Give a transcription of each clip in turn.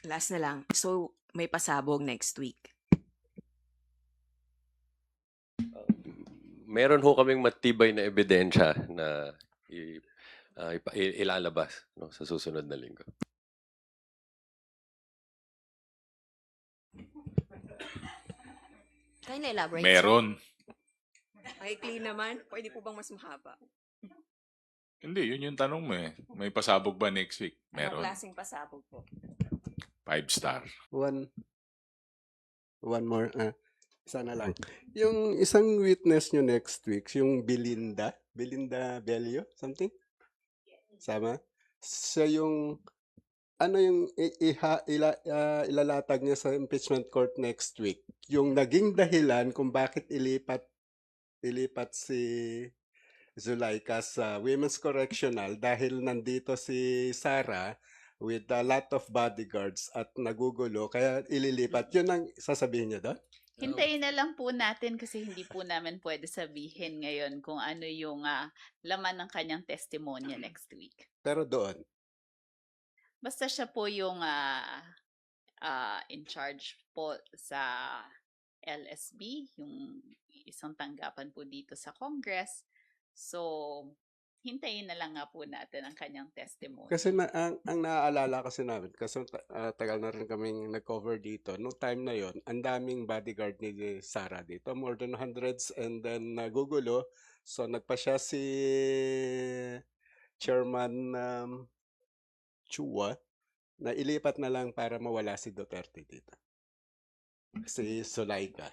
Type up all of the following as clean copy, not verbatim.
Last na lang. So, may pasabog next week. Meron ho kaming matibay na ebidensya na ilalabas, no, sa susunod na linggo. Kindly elaborate, sir. Meron. Ay, clean naman. Pwede po bang mas mahaba? Hindi, yun yung tanong mo eh. May pasabog ba next week? Anong Meron. klaseng pasabog po? 5-star. One more. Isa na lang. Yung isang witness nyo next week, yung Belinda Bello, something? Sama? Siya yung, ano yung ilalatag niya sa impeachment court next week? Yung naging dahilan kung bakit ilipat si Zulaika sa Women's Correctional dahil nandito si Sarah with a lot of bodyguards at nagugulo, kaya ililipat. Yun ang sasabihin niya doon? Hintayin na lang po natin kasi hindi po namin pwede sabihin ngayon kung ano yung laman ng kanyang testimonya next week. Pero doon, Basta siya po yung in charge po sa LSB, yung isang tanggapan po dito sa Congress. So, hintayin na lang nga po natin ang kanyang testimony. kasi ang naaalala kasi namin, kasi tagal na rin kaming nag-cover dito, no time na yon, ang daming bodyguard ni Sarah dito, more than hundreds, and then nagugulo, so nagpa siya si Chairman Chua na ilipat na lang para mawala si Duterte dito. Si Zulaika.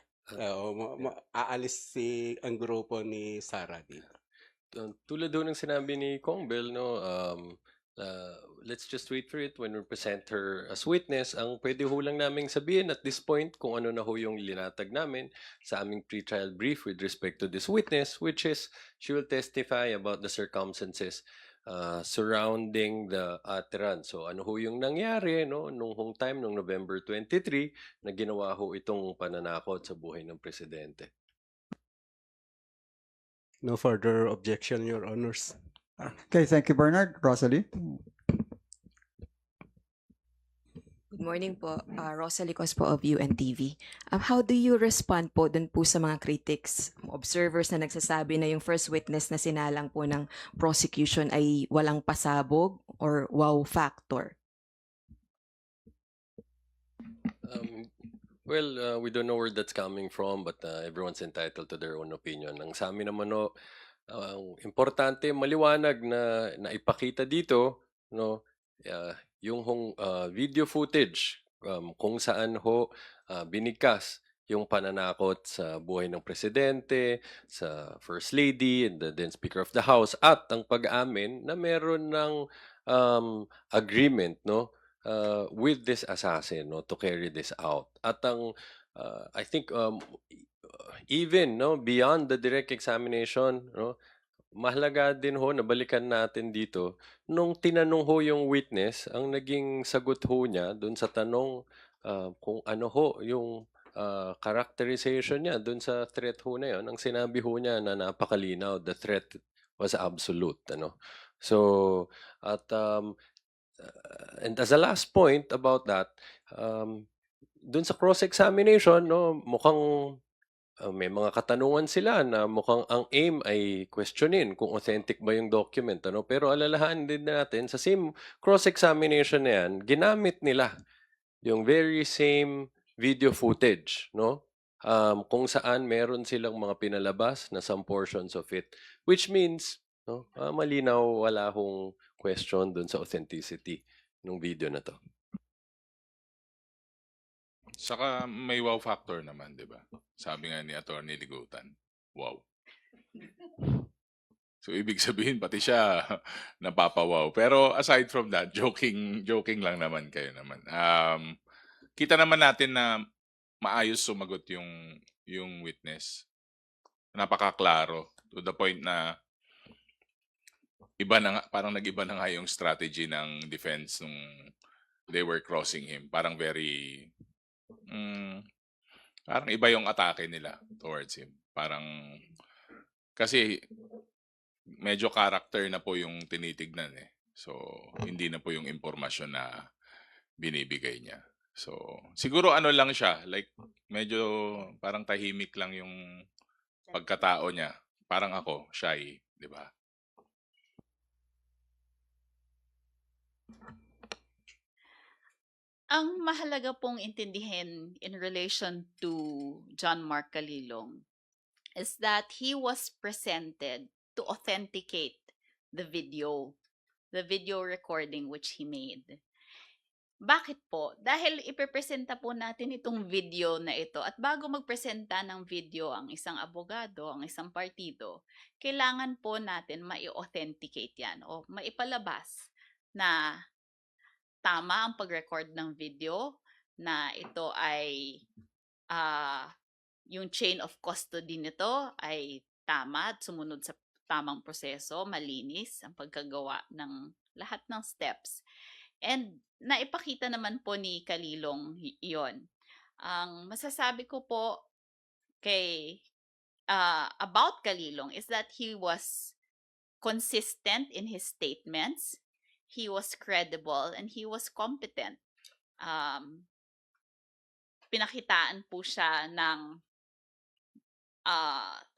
Aalis ang grupo ni Sarah dito. Tulad doon ng sinabi ni Kong Bell, no, let's just wait for it when we present her as witness. Ang pwede ho lang naming sabihin at this point kung ano na ho yung linatag namin sa aming pre-trial brief with respect to this witness, which is she will testify about the circumstances surrounding the utterance. So ano ho yung nangyari, no, nung time nung November 23 na ginawa ho itong pananakot sa buhay ng presidente. No further objection, Your Honors. Okay, thank you, Bernard. Rosalie? Good morning po. Rosalie Cos po of UNTV. How do you respond po dun po sa mga critics, observers na nagsasabi na yung first witness na sinalang po ng prosecution ay walang pasabog or wow factor? Well, we don't know where that's coming from, but everyone's entitled to their own opinion. Ang sa amin naman, no, importante, maliwanag na ipakita dito, no, yung video footage kung saan ho binigkas yung pananakot sa buhay ng presidente, sa First Lady, and then Speaker of the House, at ang pag-amin na meron ng agreement, no, with this assassin, no, to carry this out. At ang I think even, no, beyond the direct examination, no, mahalaga din ho na balikan natin dito nung tinanong ho yung witness, ang naging sagot ho niya dun sa tanong kung ano ho yung characterization niya dun sa threat ho na yun. Ang sinabi ho niya na napakalinaw, the threat was absolute, ano. So at and as a last point about that, dun sa cross-examination, no, mukhang may mga katanungan sila na mukhang ang aim ay questionin kung authentic ba yung document, ano. Pero alalahanin din natin sa same cross-examination na yan, ginamit nila yung very same video footage, no? Kung saan meron silang mga pinalabas na some portions of it, which means, no, malinaw, wala hong question dun sa authenticity ng video na to. Saka may wow factor naman, di ba? Sabi nga ni Attorney Ligutan, wow. So ibig sabihin pati siya napapawaw. Pero aside from that, joking lang naman kayo naman. Kita naman natin na maayos sumagot yung witness. Napakaklaro to the point na iba na nga, parang nag-iba na nga yung strategy ng defense nung they were crossing him. Parang very parang iba yung atake nila towards him. Parang kasi medyo character na po yung tinitignan eh. So hindi na po yung impormasyon na binibigay niya. So, siguro ano lang siya, like medyo parang tahimik lang yung pagkatao niya. Parang ako, shy, di ba? Ang mahalaga pong intindihin in relation to John Mark Calilong is that he was presented to authenticate the video recording which he made. Bakit po? Dahil ipepresenta po natin itong video na ito at bago magpresenta ng video ang isang abogado, ang isang partido, kailangan po natin mai-authenticate yan o maipalabas na tama ang pag-record ng video, na ito ay yung chain of custody nito ay tama at sumunod sa tamang proseso, malinis ang pagkagawa ng lahat ng steps. And naipakita naman po ni Calilong iyon. Ang masasabi ko po about Calilong is that he was consistent in his statements, he was credible, and he was competent. Pinakitaan po siya ng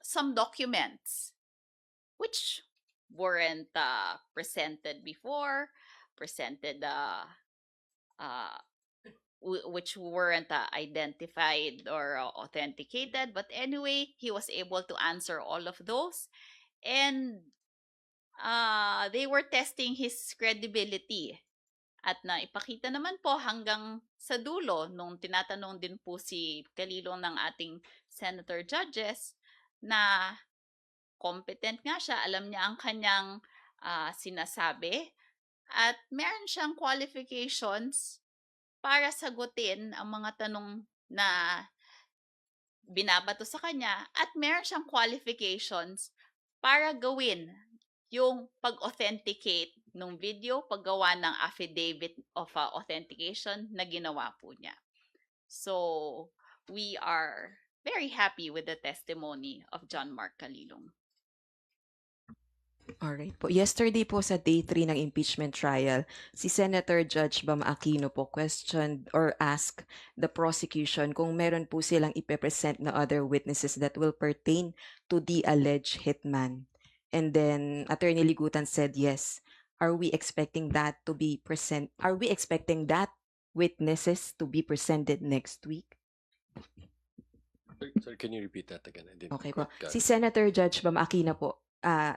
some documents which weren't presented before, which weren't identified or authenticated. But anyway, he was able to answer all of those. And they were testing his credibility. At naipakita naman po hanggang sa dulo nung tinatanong din po si Calilong ng ating senator judges na competent nga siya, alam niya ang kanyang sinasabi at meron siyang qualifications para sagutin ang mga tanong na binabato sa kanya at meron siyang qualifications para gawin yung pag-authenticate ng video, paggawa ng affidavit of authentication na ginawa po niya. So, we are very happy with the testimony of John Mark Calilong. Alright po. Yesterday po sa day 3 ng impeachment trial, si Senator Judge Bam Aquino po questioned or asked the prosecution kung meron po silang ipepresent na other witnesses that will pertain to the alleged hitman. And then Attorney Ligutan said yes. Are we expecting that to be present? Are we expecting that witnesses to be presented next week? Sorry, can you repeat that again? I didn't Okay po. quite got Si it. Senator Judge Bam Aquino po,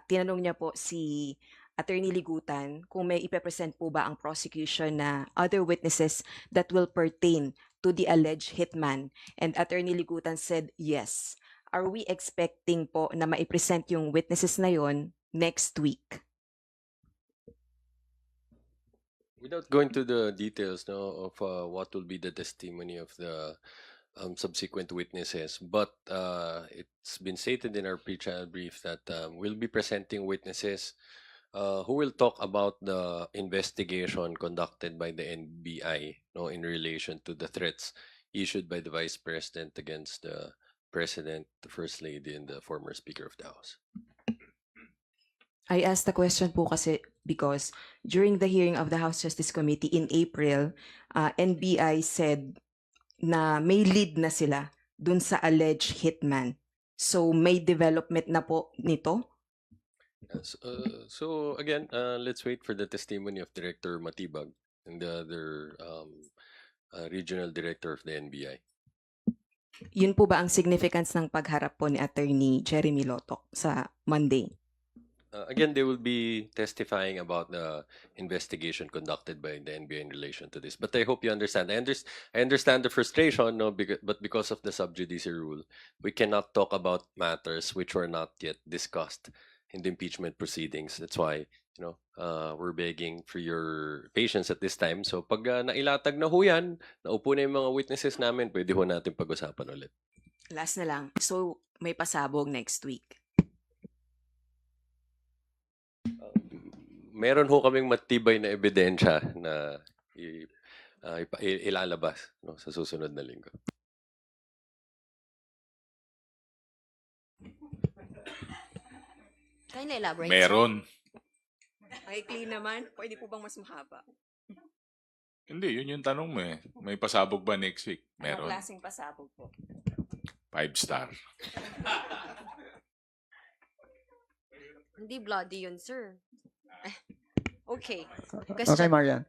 tinanong niya po si Attorney Ligutan kung may ipepresent po ba ang prosecution na other witnesses that will pertain to the alleged hitman. And Attorney Ligutan said yes. Are we expecting po na maipresent yung witnesses na yon next week? Without going to the details of what will be the testimony of the subsequent witnesses, but it's been stated in our pre-trial brief that we'll be presenting witnesses who will talk about the investigation conducted by the NBI in relation to the threats issued by the Vice President against the President, the First Lady, and the former Speaker of the House. I asked the question po kasi because during the hearing of the House Justice Committee in April, NBI said na may lead na sila dun sa alleged hitman. So may development na po nito? Yes, so again, let's wait for the testimony of Director Matibag and the other regional director of the NBI. Yun po ba ang significance ng pagharap po ni Attorney Jeremy Lotok sa Monday? Again, they will be testifying about the investigation conducted by the NBI in relation to this. But I hope you understand. I understand the frustration, but because of the sub judice rule, we cannot talk about matters which were not yet discussed in the impeachment proceedings. That's why, we're begging for your patience at this time. So pag nailatag na ho yan, naupo na yung mga witnesses namin, pwede ho natin pag-usapan ulit. Last na lang. So may pasabog next week. Meron ho kaming matibay na ebidensya na ilalabas sa susunod na linggo. Kaya na-elaborate? Meron. Ay, clean naman. Pwede po bang mas mahaba? Hindi, yun yung tanong mo eh. May pasabog ba next week? Anong Meron. klaseng pasabog po? 5-star. Hindi bloody yun, sir. Okay. Okay, Question. Marian.